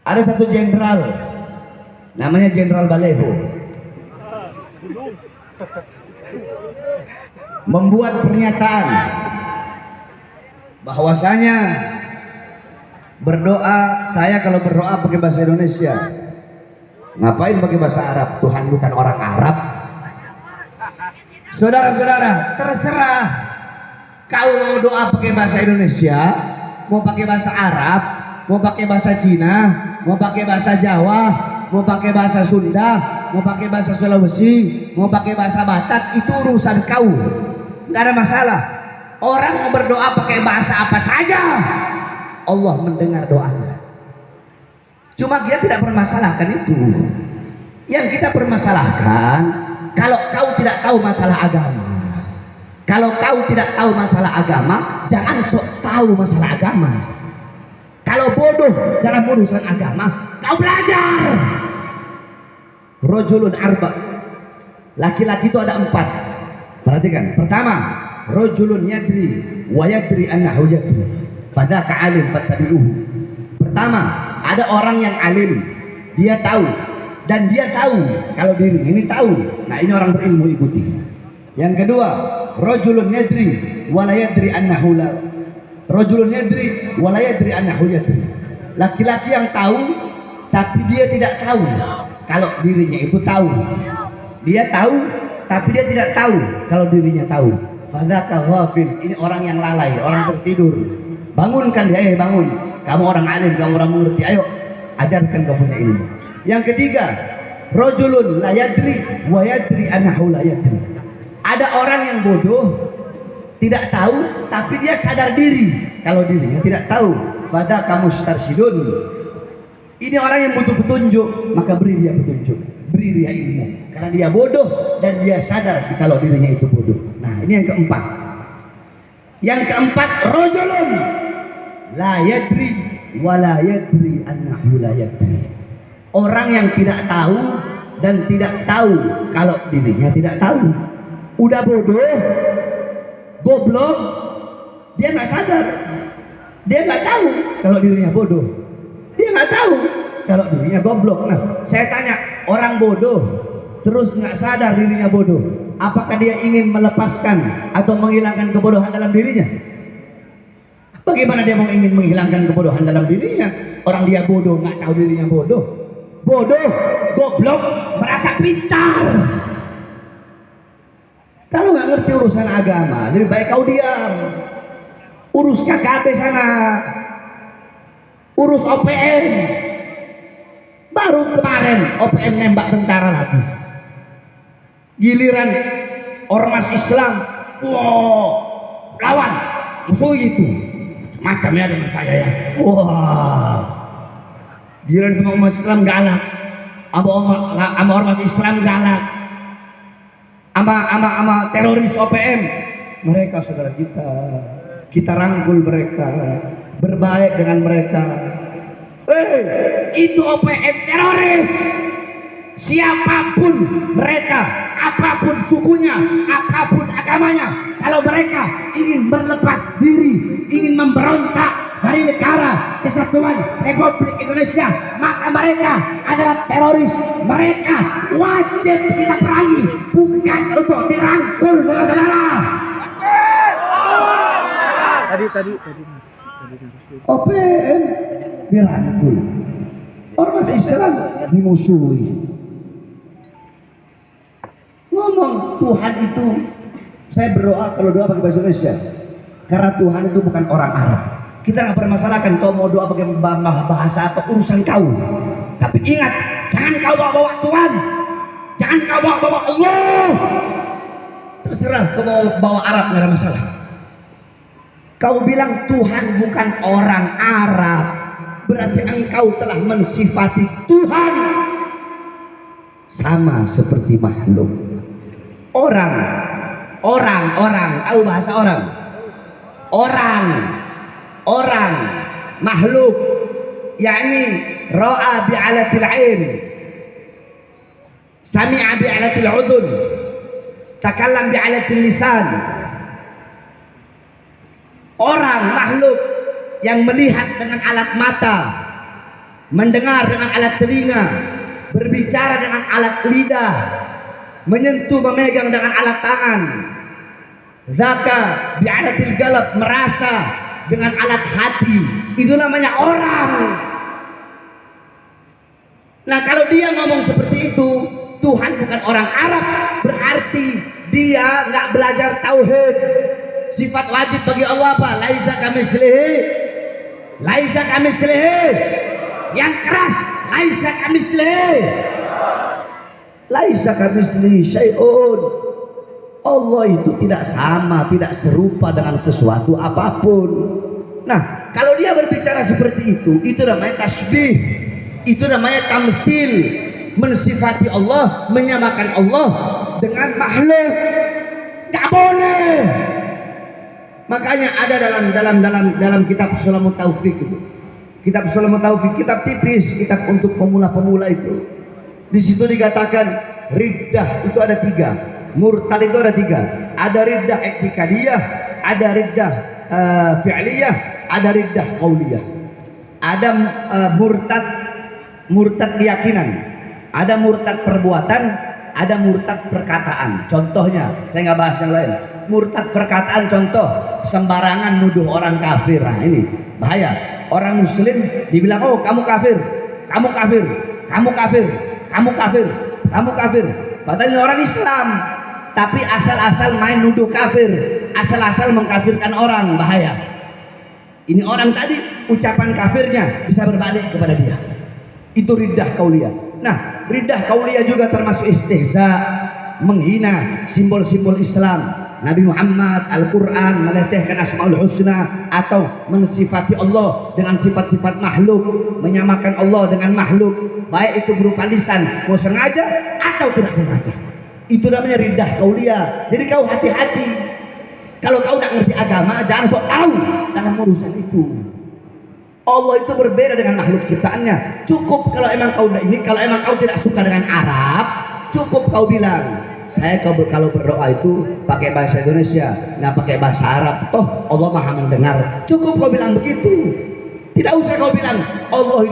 Ada satu jenderal, namanya Jenderal Baleho, membuat pernyataan bahwasanya berdoa, saya kalau berdoa pakai bahasa Indonesia, ngapain pakai bahasa Arab? Tuhan bukan orang Arab. Saudara-saudara, terserah kau mau doa pakai bahasa Indonesia, mau pakai bahasa Arab, mau pakai bahasa Cina, mau pakai bahasa Jawa, mau pakai bahasa Sunda, mau pakai bahasa Sulawesi, mau pakai bahasa Batak, itu urusan kau, nggak ada masalah. Orang mau berdoa pakai bahasa apa saja, Allah mendengar doanya. Cuma dia tidak permasalahkan itu. Yang kita permasalahkan, kalau kau tidak tahu masalah agama, kalau kau tidak tahu masalah agama, jangan sok tahu masalah agama. Kalau bodoh dalam urusan agama, kau belajar. Rojulun arba, laki-laki itu ada 4. Perhatikan. Pertama, rojulun yadri wa yadri annahu yadri, fadzaka alim fattabi'uhu. Pertama, ada orang yang alim, dia tahu, dan dia tahu kalau diri ini tahu. Nah, ini orang berilmu, ikuti. Yang kedua, rajulun yadri wa la yadri annahu la, rajulun yadri wa la yadri annahu yadri. Laki-laki yang tahu tapi dia tidak tahu kalau dirinya itu tahu. Dia tahu tapi dia tidak tahu kalau dirinya tahu. Fadzaka ghafil, ini orang yang lalai, orang tertidur. Bangunkan dia, bangun. Kamu orang alim, kamu orang mengerti, ayo ajarkan kau punya ilmu. Yang ketiga, rajulun la yadri wa yadri annahu la yadri. Ada orang yang bodoh, tidak tahu, tapi dia sadar diri kalau dirinya tidak tahu. Fadzaka mustarsyidun. Ini orang yang butuh petunjuk, maka beri dia petunjuk, beri dia ilmu. Karena dia bodoh dan dia sadar kalau dirinya itu bodoh. Nah, ini yang keempat. Yang keempat, rajulun la yadri wa la yadri annahu la yadri. Orang yang tidak tahu dan tidak tahu kalau dirinya tidak tahu. Udah bodoh, goblok, dia nggak sadar, dia nggak tahu kalau dirinya bodoh, dia nggak tahu kalau dirinya goblok. Nah, saya tanya, orang bodoh terus nggak sadar dirinya bodoh, apakah dia ingin melepaskan atau menghilangkan kebodohan dalam dirinya? Bagaimana dia mau ingin menghilangkan kebodohan dalam dirinya? Orang dia bodoh, nggak tahu dirinya bodoh, bodoh, goblok, merasa pintar. Kalau nggak ngerti urusan agama, lebih baik kau diam. Urus KKP sana, urus OPM. Baru kemarin OPM nembak tentara lagi. Giliran ormas Islam, wow, lawan, musuh itu. Macam ya dengan saya ya. Wah, giliran sama umat Islam galak, sama ormas Islam galak. Ama teroris OPM, mereka saudara kita rangkul mereka, berbaik dengan mereka. Itu OPM teroris, siapapun mereka, apapun sukunya, apapun agamanya, kalau mereka ingin berlepas diri, ingin memberontak dari negara kesatuan Republik Indonesia, maka mereka adalah teroris. Mereka wajib kita perangi, bukan untuk dirangkul, saudara. Tadi OPM dirangkul, ormas Islam dimusuhi. Ngomong Tuhan itu, saya berdoa kalau doa pakai bahasa Indonesia, karena Tuhan itu bukan orang Arab. Kita nggak permasalahkan kau mau doa pakai bahasa apa, urusan kau. Tapi ingat, jangan kau bawa-bawa Tuhan, jangan kau bawa-bawa Allah. Terserah kau mau bawa Arab, nggak ada masalah. Kau bilang Tuhan bukan orang Arab, berarti engkau telah mensifati Tuhan sama seperti makhluk. Orang, tahu bahasa orang, makhluk, yakni ra'a bi'alatil ain, sami'a bi'alatil udhun, takallam bi'alatil lisan. Orang, makhluk yang melihat dengan alat mata, mendengar dengan alat telinga, berbicara dengan alat lidah, menyentuh, memegang dengan alat tangan. Zaka bi'alatil galab, merasa dengan alat hati. Itu namanya orang. Nah, kalau dia ngomong seperti itu, Tuhan bukan orang Arab, berarti dia nggak belajar tauhid. Sifat wajib bagi Allah apa? Laisa kamitslihi, laisa kamitslihi. Yang keras, laisa kamitslihi, laisa kamitslihi syai'un. Allah itu tidak sama, tidak serupa dengan sesuatu apapun. Nah, kalau dia berbicara seperti itu namanya tasbih, itu namanya tamtsil, mensifati Allah, menyamakan Allah dengan makhluk. Nggak boleh. Makanya ada dalam kitab Sulamut Taufik itu. Kitab Sulamut Taufik, kitab tipis, kitab untuk pemula-pemula itu. Di situ dikatakan riddah itu ada 3. Murtad itu ada 3. Ada riddah i'tikadiyah, ada riddah fi'liyah, ada riddah qauliyah. Ada murtad keyakinan, ada murtad perbuatan, ada murtad perkataan. Contohnya, saya nggak bahas yang lain. Murtad perkataan, contoh sembarangan nuduh orang kafir. Nah, ini bahaya. Orang muslim dibilang, oh kamu kafir, kamu kafir, kamu kafir, kamu kafir, kamu kafir. Padahal ini orang Islam, tapi asal-asal main nuduh kafir, asal-asal mengkafirkan orang, bahaya. Ini orang tadi ucapan kafirnya bisa berbalik kepada dia. Itu riddah qauliyah. Nah, riddah qauliyah juga termasuk istihza, menghina simbol-simbol Islam, Nabi Muhammad, Al-Quran, melecehkan Asmaul Husna, atau mensifati Allah dengan sifat-sifat makhluk, menyamakan Allah dengan makhluk, baik itu berupa lisan, mau sengaja atau tidak sengaja. Itu namanya riddah qauliyah. Jadi kau hati-hati. Kalau kau tidak ngerti agama, jangan sok tahu dalam urusan itu. Allah itu berbeda dengan makhluk ciptaannya. Cukup kalau emang kau kalau emang kau tidak suka dengan Arab, cukup kau bilang, saya kalau berdoa itu pakai bahasa Indonesia, nggak pakai bahasa Arab. Toh Allah Maha mendengar. Cukup kau bilang begitu. Tidak usah kau bilang Allah